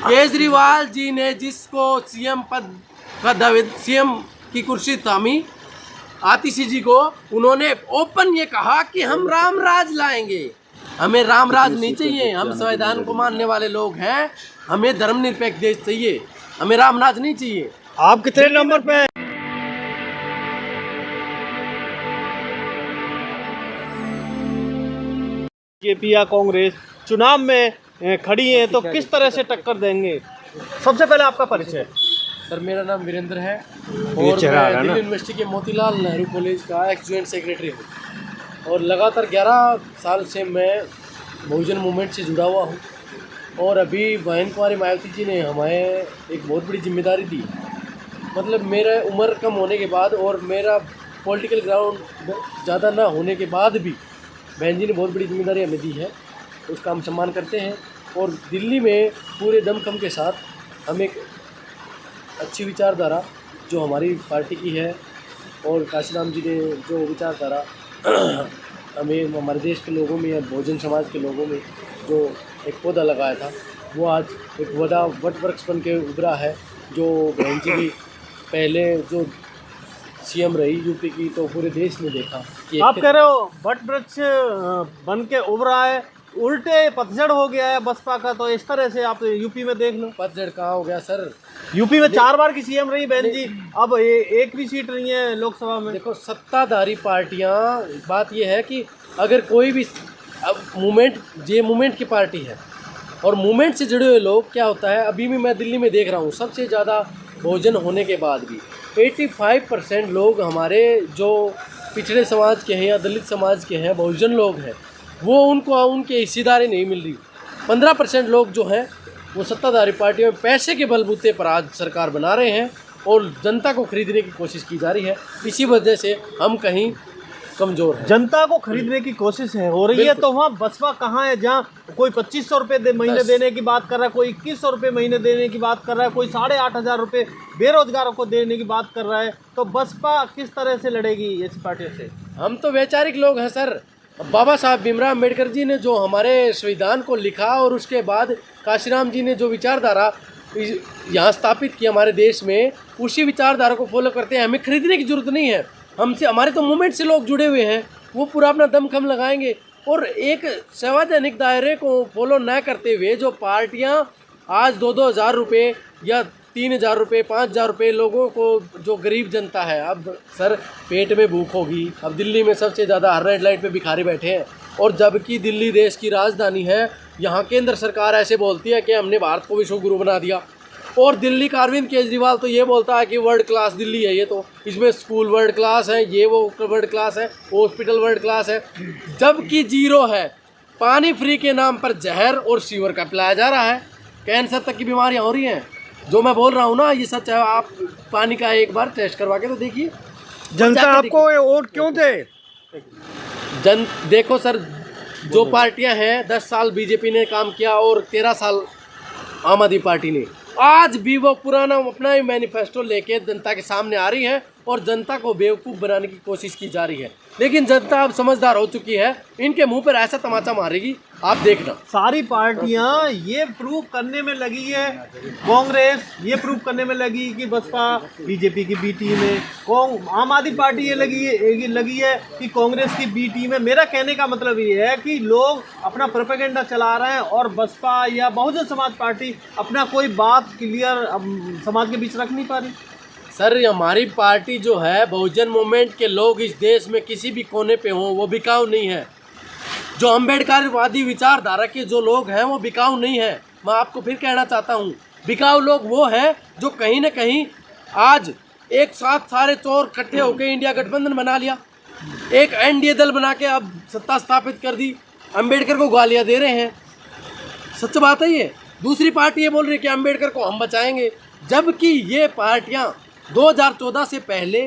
केजरीवाल जी ने जिसको सीएम पद का सीएम की कुर्सी थामी, आतिशी जी को, उन्होंने ओपन ये कहा कि हम राम राज लाएंगे। हमें राम राज नहीं चाहिए, हम संविधान को मानने वाले लोग हैं, हमें धर्मनिरपेक्ष देश चाहिए, हमें राम राज नहीं चाहिए। आप कितने नंबर पे हैं? बीजेपी या कांग्रेस चुनाव में खड़ी है तो किस तरह से टक्कर देंगे? सबसे पहले आपका परिचय। सर, मेरा नाम वीरेंद्र है और मैं दिल्ली यूनिवर्सिटी के मोतीलाल नेहरू कॉलेज का एक्स जॉइंट सेक्रेटरी हूँ और लगातार 11 साल से मैं बहुजन मूवमेंट से जुड़ा हुआ हूँ। और अभी बहन कुमारी मायावती जी ने हमें एक बहुत बड़ी जिम्मेदारी दी। मतलब मेरा उम्र कम होने के बाद और मेरा पॉलिटिकल ग्राउंड ज़्यादा ना होने के बाद भी बहन जी ने बहुत बड़ी जिम्मेदारी हमें दी है, उसका हम सम्मान करते हैं। और दिल्ली में पूरे दमखम के साथ हम एक अच्छी विचारधारा जो हमारी पार्टी की है और काशीराम जी ने जो विचारधारा हमें हमारे देश के लोगों में या बहुजन समाज के लोगों में जो एक पौधा लगाया था, वो आज एक बड़ा वट वृक्ष बन के उभरा है। जो बहन जी की पहले जो सीएम रही यूपी की, तो पूरे देश ने देखा कि आप कह रहे हो वट वृक्ष बन के उभरा है, उल्टे पतझड़ हो गया है बसपा का, तो इस तरह से आप यूपी में देख लो। पतझड़ कहाँ हो गया सर? यूपी में 4 बार की सीएम रही बहन जी, अब एक भी सीट नहीं है लोकसभा में। देखो, सत्ताधारी पार्टियां, बात यह है कि अगर कोई भी अब मूवमेंट की पार्टी है और मूवमेंट से जुड़े हुए लोग, क्या होता है अभी भी मैं दिल्ली में देख रहा हूँ, सबसे ज़्यादा बहुजन होने के बाद भी 85% लोग हमारे जो पिछड़े समाज के हैं या दलित समाज के हैं, बहुजन लोग हैं, वो उनको उनकी हिस्सेदारी नहीं मिल रही। 15% लोग जो हैं वो सत्ताधारी पार्टियों में पैसे के बलबूते पर आज सरकार बना रहे हैं और जनता को खरीदने की कोशिश की जा रही है। इसी वजह से हम कहीं कमज़ोर हैं। जनता को खरीदने की कोशिश हो रही है, तो वहाँ बसपा कहाँ है? जहाँ कोई 2500 रुपये महीने देने की बात कर रहा है, कोई 2100 रुपये महीने देने की बात कर रहा है, कोई 8500 रुपये बेरोजगारों को देने की बात कर रहा है, तो बसपा किस तरह से लड़ेगी इस पार्टी से? हम तो वैचारिक लोग हैं सर। बाबा साहब भीमराव अम्बेडकर जी ने जो हमारे संविधान को लिखा और उसके बाद काशीराम जी ने जो विचारधारा यहाँ स्थापित की हमारे देश में, उसी विचारधारा को फॉलो करते हैं। हमें खरीदने की जरूरत नहीं है। हमसे, हमारे तो मूवमेंट से लोग जुड़े हुए हैं, वो पूरा अपना दमखम लगाएंगे। और एक संवैधानिक दायरे को फॉलो न करते हुए जो पार्टियां आज 2-2 हज़ार रुपये या 3,000 रुपये, 5,000 रुपये लोगों को, जो गरीब जनता है, अब सर पेट में भूख होगी। अब दिल्ली में सबसे ज़्यादा हर रेड लाइट पे भिखारी बैठे हैं, और जबकि दिल्ली देश की राजधानी है, यहाँ केंद्र सरकार ऐसे बोलती है कि हमने भारत को विश्व गुरु बना दिया। और दिल्ली का अरविंद केजरीवाल तो ये बोलता है कि वर्ल्ड क्लास दिल्ली है ये, तो इसमें स्कूल वर्ल्ड क्लास है, ये वो वर्ल्ड क्लास है, हॉस्पिटल वर्ल्ड क्लास है, जबकि जीरो है। पानी फ्री के नाम पर जहर और सीवर का पिलाया जा रहा है। कैंसर तक की बीमारियाँ हो रही हैं। जो मैं बोल रहा हूँ ना, ये सच है। आप पानी का एक बार टेस्ट करवा के तो देखिए। जनता आपको वोट क्यों दे? देखो सर, जो पार्टियां हैं, 10 साल बीजेपी ने काम किया और 13 साल आम आदमी पार्टी ने, आज भी वो पुराना अपना ही मैनिफेस्टो लेके जनता के सामने आ रही है और जनता को बेवकूफ़ बनाने की कोशिश की जा रही है। लेकिन जनता अब समझदार हो चुकी है, इनके मुंह पर ऐसा तमाचा मारेगी, आप देखना। सारी पार्टियां ये प्रूव करने में लगी है, कांग्रेस ये प्रूव करने में लगी कि बसपा बीजेपी की बी टीम है, आम आदमी पार्टी ये लगी है कि कांग्रेस की बी टीम है। मेरा कहने का मतलब ये है कि लोग अपना प्रोपेगेंडा चला रहे हैं और बसपा या बहुजन समाज पार्टी अपना कोई बात क्लियर समाज के बीच रख नहीं पा रही। सर, हमारी पार्टी जो है, बहुजन मूवमेंट के लोग इस देश में किसी भी कोने पे हों, वो बिकाऊ नहीं है। जो अम्बेडकरवादी विचारधारा के जो लोग हैं, वो बिकाऊ नहीं है। मैं आपको फिर कहना चाहता हूँ, बिकाऊ लोग वो हैं जो कहीं ना कहीं आज एक साथ सारे चोर इकट्ठे होकर इंडिया गठबंधन बना लिया, एक एनडीए दल बना के अब सत्ता स्थापित कर दी, अम्बेडकर को गालियाँ दे रहे हैं। सच बात है ये। दूसरी पार्टी ये बोल रही है कि अम्बेडकर को हम बचाएंगे, जबकि ये पार्टियाँ 2014 से पहले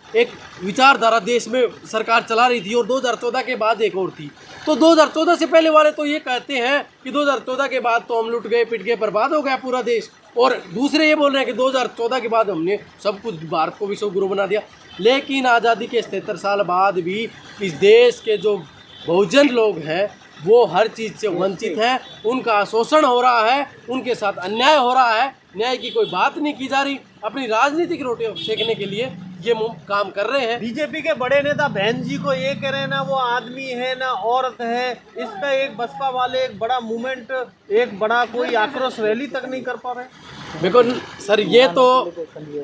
एक विचारधारा देश में सरकार चला रही थी और 2014 के बाद एक और थी। तो 2014 से पहले वाले तो ये कहते हैं कि 2014 के बाद तो हम लुट गए, पिट गए, बर्बाद हो गया पूरा देश, और दूसरे ये बोल रहे हैं कि 2014 के बाद हमने सब कुछ, भारत को विश्व गुरु बना दिया। लेकिन आज़ादी के 77 साल बाद भी इस देश के जो बहुजन लोग हैं, वो हर चीज़ से वंचित है, उनका शोषण हो रहा है, उनके साथ अन्याय हो रहा है, न्याय की कोई बात नहीं की जा रही। अपनी राजनीतिक रोटी सेकने के लिए ये काम कर रहे हैं। बीजेपी के बड़े नेता बहन जी को ये कह रहे हैं ना वो आदमी है ना औरत है, इस पे एक बसपा वाले एक बड़ा मूवमेंट, एक बड़ा कोई आक्रोश रैली तक नहीं कर पा रहे। देखो सर, ये तो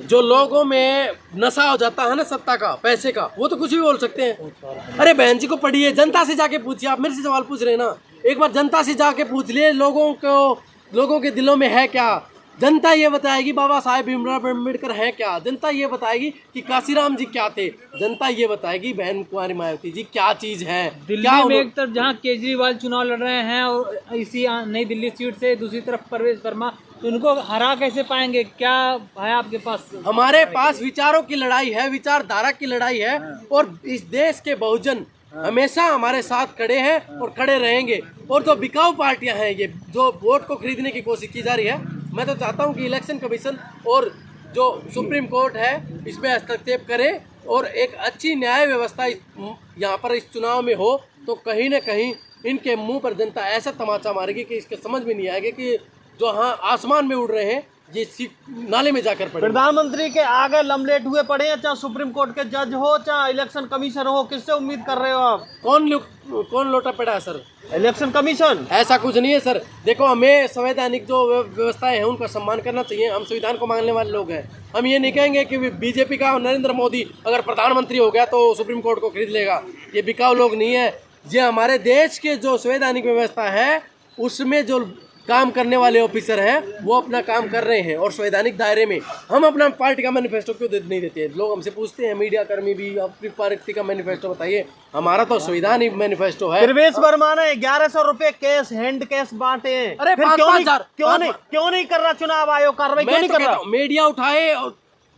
जो लोगों में नशा हो जाता है ना सत्ता का, पैसे का, वो तो कुछ भी बोल सकते हैं। अरे बहन जी को पढ़िए, जनता से जाके पूछिए। आप मेरे से सवाल पूछ रहे हैं ना, एक बार जनता से जाके पूछ लिए लोगों के दिलों में है क्या। जनता ये बताएगी बाबा साहेब भीमराव अम्बेडकर है क्या, जनता ये बताएगी कि काशीराम जी क्या थे, जनता ये बताएगी बहन कुमारी मायावती जी क्या चीज है। दिल्ली में एक तरफ जहां केजरीवाल चुनाव लड़ रहे हैं और इसी नई दिल्ली सीट से, दूसरी तरफ परवेश वर्मा, तो उनको हरा कैसे पाएंगे? क्या है आपके पास? हमारे पास विचारों की लड़ाई है, विचारधारा की लड़ाई है, और इस देश के बहुजन हमेशा हमारे साथ खड़े हैं और खड़े रहेंगे। और जो बिकाऊ पार्टियां हैं, ये जो वोट को खरीदने की कोशिश की जा रही है, मैं तो चाहता हूं कि इलेक्शन कमीशन और जो सुप्रीम कोर्ट है इसमें हस्तक्षेप करे और एक अच्छी न्याय व्यवस्था यहाँ पर इस चुनाव में हो, तो कहीं ना कहीं इनके मुंह पर जनता ऐसा तमाचा मारेगी कि इसके समझ में नहीं आएगा कि जो हाँ आसमान में उड़ रहे हैं ये नाले में जाकर पड़े। प्रधानमंत्री के आगे लमलेट हुए पड़े हैं, चाहे सुप्रीम कोर्ट के जज हो चाहे इलेक्शन कमीशन हो, किससे उम्मीद कर रहे हो आप? कौन लोटा पड़ा है सर? Election commission. ऐसा कुछ नहीं है सर। देखो, हमें संवैधानिक जो व्यवस्थाएं हैं उनका सम्मान करना चाहिए। हम संविधान को मानने वाले लोग हैं। हम ये नहीं कहेंगे कि बीजेपी का नरेंद्र मोदी अगर प्रधानमंत्री हो गया तो सुप्रीम कोर्ट को खरीद लेगा। ये बिकाऊ लोग नहीं है। ये हमारे देश के जो संवैधानिक व्यवस्था है उसमें जो काम करने वाले ऑफिसर हैं वो अपना काम कर रहे हैं और संवैधानिक दायरे में। हम अपना पार्टी का मैनिफेस्टो क्यों नहीं देते? लोग हमसे पूछते हैं, मीडिया कर्मी भी, अपनी पार्टी का मैनिफेस्टो बताइए। हमारा तो संविधान ही मैनिफेस्टो है। परवेश वर्मा ने 1100 रुपए कैश, हैंड कैश बांटे हैं। अरे फिर क्यों नहीं कर रहा चुनाव आयोग कार्रवाई? क्यों नहीं कर रहा? मीडिया उठाए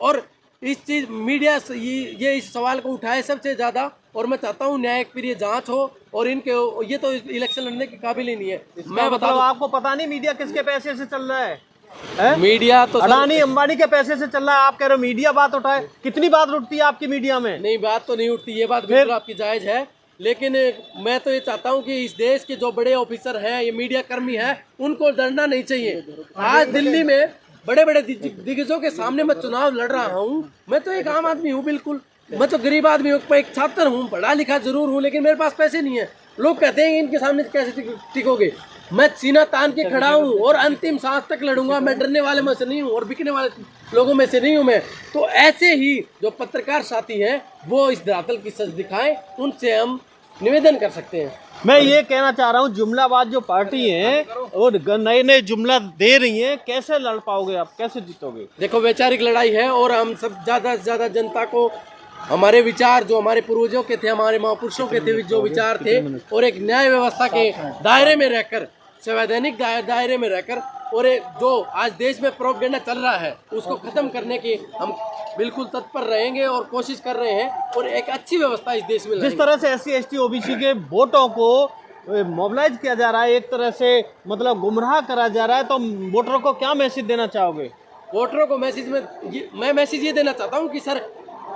और इस चीज मीडिया ये इस सवाल को उठाए सबसे ज्यादा। और मैं चाहता हूँ न्यायिक फिर ये जांच हो और इनके ये तो इलेक्शन लड़ने के काबिल ही नहीं है। मैं बता दूं, आपको पता नहीं मीडिया किसके पैसे से चल रहा है? मीडिया तो अडानी अंबानी के पैसे से चल रहा है। आप कह रहे हो मीडिया बात उठाए, कितनी बात उठती है आपकी मीडिया में? नहीं, बात तो नहीं उठती, ये बात बिल्कुल आपकी जायज है। लेकिन मैं तो ये चाहता हूँ कि इस देश के जो बड़े ऑफिसर हैं, ये मीडिया कर्मी हैं, उनको डरना नहीं चाहिए। आज दिल्ली में बड़े बड़े दिग्गजों के सामने मैं चुनाव लड़ रहा हूँ। मैं तो एक आम आदमी हूँ, बिल्कुल। मैं तो गरीब आदमी हूँ, एक छात्र हूँ, पढ़ा लिखा जरूर हूँ, लेकिन मेरे पास पैसे नहीं है। लोग कहते हैं इनके सामने कैसे टिकोगे? मैं सीना तान के खड़ा हूँ और अंतिम सांस तक लड़ूंगा। मैं डरने वाले में से नहीं हूँ और बिकने वाले लोगों में से नहीं हूँ मैं। तो ऐसे ही जो पत्रकार साथी हैं वो इस धरातल की सच दिखाएं, उनसे हम निवेदन कर सकते हैं। मैं ये कहना चाह रहा हूँ, जुमलाबाज जो पार्टी है और नए नए जुमला दे रही है, कैसे लड़ पाओगे आप? कैसे जीतोगे? देखो, वैचारिक लड़ाई है और हम सब ज़्यादा से ज़्यादा जनता को हमारे विचार जो हमारे पूर्वजों के थे, हमारे महापुरुषों के थे, जो विचार थे, और एक न्याय व्यवस्था के दायरे में रहकर, संवैधानिक दायरे में रहकर, और एक जो आज देश में प्रोपेगेंडा चल रहा है उसको खत्म करने की हम बिल्कुल तत्पर रहेंगे और कोशिश कर रहे हैं और एक अच्छी व्यवस्था इस देश में जिस तरह से SC ST OBC के वोटों को मोबिलाइज किया जा रहा है, एक तरह से मतलब गुमराह करा जा रहा है, तो वोटरों को क्या मैसेज देना चाहोगे? वोटरों को मैं मैसेज ये देना चाहता हूँ कि सर,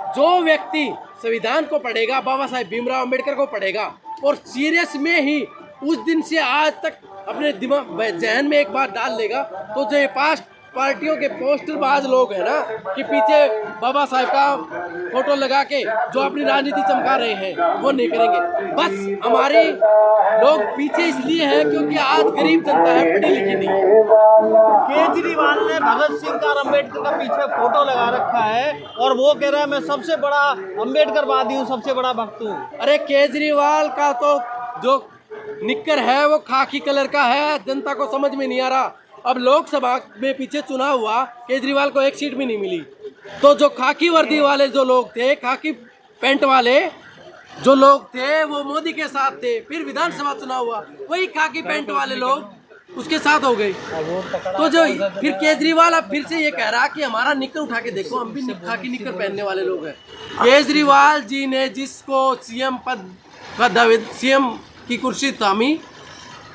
जो व्यक्ति संविधान को पढ़ेगा, बाबा साहेब भीमराव अम्बेडकर को पढ़ेगा और सीरियस में ही उस दिन से आज तक अपने दिमाग जहन में एक बात डाल लेगा, तो जो ये पास्ट पार्टियों के पोस्टरबाज लोग हैं ना, कि पीछे बाबा साहेब का फोटो लगा के जो अपनी राजनीति चमका रहे हैं, वो नहीं करेंगे। बस हमारे लोग पीछे इसलिए हैं क्योंकि आज गरीब जनता है, पढ़ी लिखी नहीं है। केजरीवाल ने भगत सिंह का अम्बेडकर का पीछे फोटो लगा रखा है और वो कह रहा है मैं सबसे बड़ा अम्बेडकरवादी हूँ, सबसे बड़ा भक्त हूँ। अरे केजरीवाल का तो जो निक्कर है वो खाकी कलर का है, जनता को समझ में नहीं आ रहा। अब लोकसभा में पीछे चुनाव हुआ, केजरीवाल को एक सीट भी नहीं मिली, तो जो खाकी वर्दी वाले जो लोग थे, खाकी पैंट वाले जो लोग थे, वो मोदी के साथ थे। फिर विधानसभा चुनाव हुआ, वही खाकी पैंट वाले लोग उसके साथ हो गए। तो जो फिर केजरीवाल अब फिर से ये कह रहा कि हमारा निक्कर उठा के देखो, हम भी खाकी निक्कर पहनने वाले लोग हैं। केजरीवाल जी ने जिसको सीएम पद का दावे, सीएम की कुर्सी थामी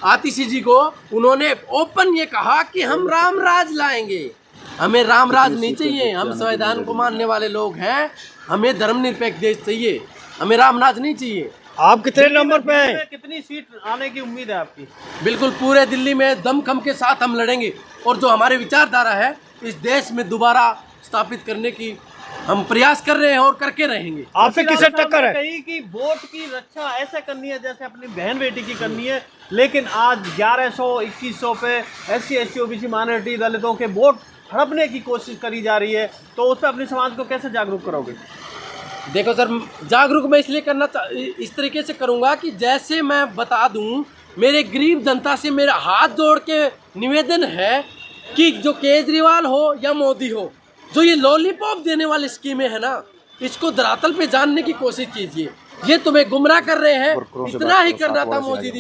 आतिशी जी को, उन्होंने ओपन ये कहा कि हम राम राज लाएंगे। हमें राम राज नहीं चाहिए, हम संविधान को मानने वाले लोग हैं, हमें धर्मनिरपेक्ष देश चाहिए, हमें राम राज नहीं चाहिए। आप कितने नंबर पे हैं? कितनी सीट आने की उम्मीद है आपकी? बिल्कुल पूरे दिल्ली में दमखम के साथ हम लड़ेंगे और जो हमारे विचारधारा है इस देश में दोबारा स्थापित करने की हम प्रयास कर रहे हैं और करके रहेंगे। आपसे किसे टक्कर है? कही कि वोट की रक्षा ऐसे करनी है जैसे अपनी बहन बेटी की करनी है, लेकिन आज 1100-2100 पे SC ST OBC माइनॉरिटी दलितों के वोट हड़पने की कोशिश करी जा रही है, तो उस पर अपने समाज को कैसे जागरूक करोगे? देखो सर, जागरूक मैं इसलिए इस तरीके से करूंगा कि जैसे मैं बता दूं, मेरे गरीब जनता से मेरा हाथ जोड़ के निवेदन है कि जो केजरीवाल हो या मोदी हो, जो ये लॉलीपॉप देने वाली स्कीमें है ना, इसको धरातल पे जानने की कोशिश कीजिए। ये तुम्हें गुमराह कर रहे हैं। इतना ही करना था मोदी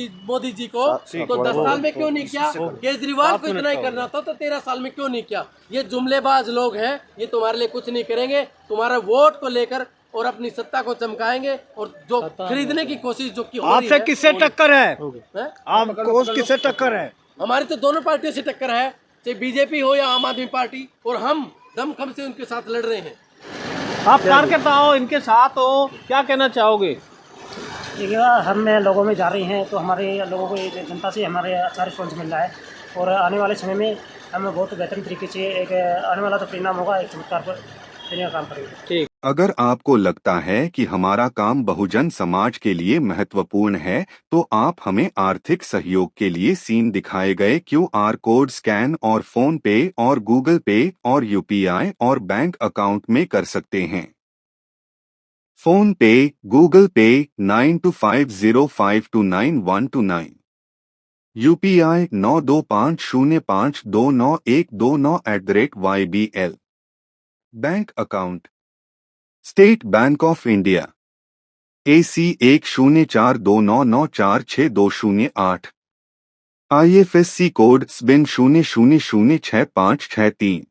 जी को तो 10 साल में क्यों नहीं किया? केजरीवाल को इतना ही करना था तो 13 साल में क्यों नहीं किया? ये जुमलेबाज लोग हैं, ये तुम्हारे लिए कुछ नहीं करेंगे। तुम्हारा वोट को लेकर और अपनी सत्ता को चमकाएंगे और जो खरीदने की कोशिश जो की आपसे किससे टक्कर है? आपको किससे टक्कर है? हमारी तो दोनों पार्टियों से टक्कर है, चाहे बीजेपी हो या आम आदमी पार्टी, और हम दमखम से उनके साथ लड़ रहे हैं। आप कार्यकर्ता हो, इनके साथ हो, क्या कहना चाहोगे? देखिए, हम लोगों में जा रहे हैं तो हमारे लोगों को जनता से हमारे अच्छा रिस्पॉन्स मिल रहा है और आने वाले समय में हम बहुत बेहतरीन तरीके से एक आने वाला तो परिणाम होगा, एक चमत्कार पर देने का काम करेंगे। ठीक। अगर आपको लगता है कि हमारा काम बहुजन समाज के लिए महत्वपूर्ण है तो आप हमें आर्थिक सहयोग के लिए सीन दिखाए गए QR कोड स्कैन और फोन पे और गूगल पे और UPI और बैंक अकाउंट में कर सकते हैं। फोन पे, गूगल पे 9250529129, UPI 9250529129@YBL। Bank account state bank of India AC 104299462008, IFSC code SBIN 00066563।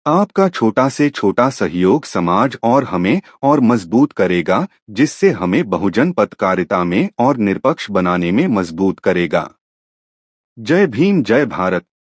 आपका छोटा से छोटा सहयोग समाज और हमें और मजबूत करेगा, जिससे हमें बहुजन पत्रकारिता में और निष्पक्ष बनाने में मजबूत करेगा। जय भीम, जय भारत।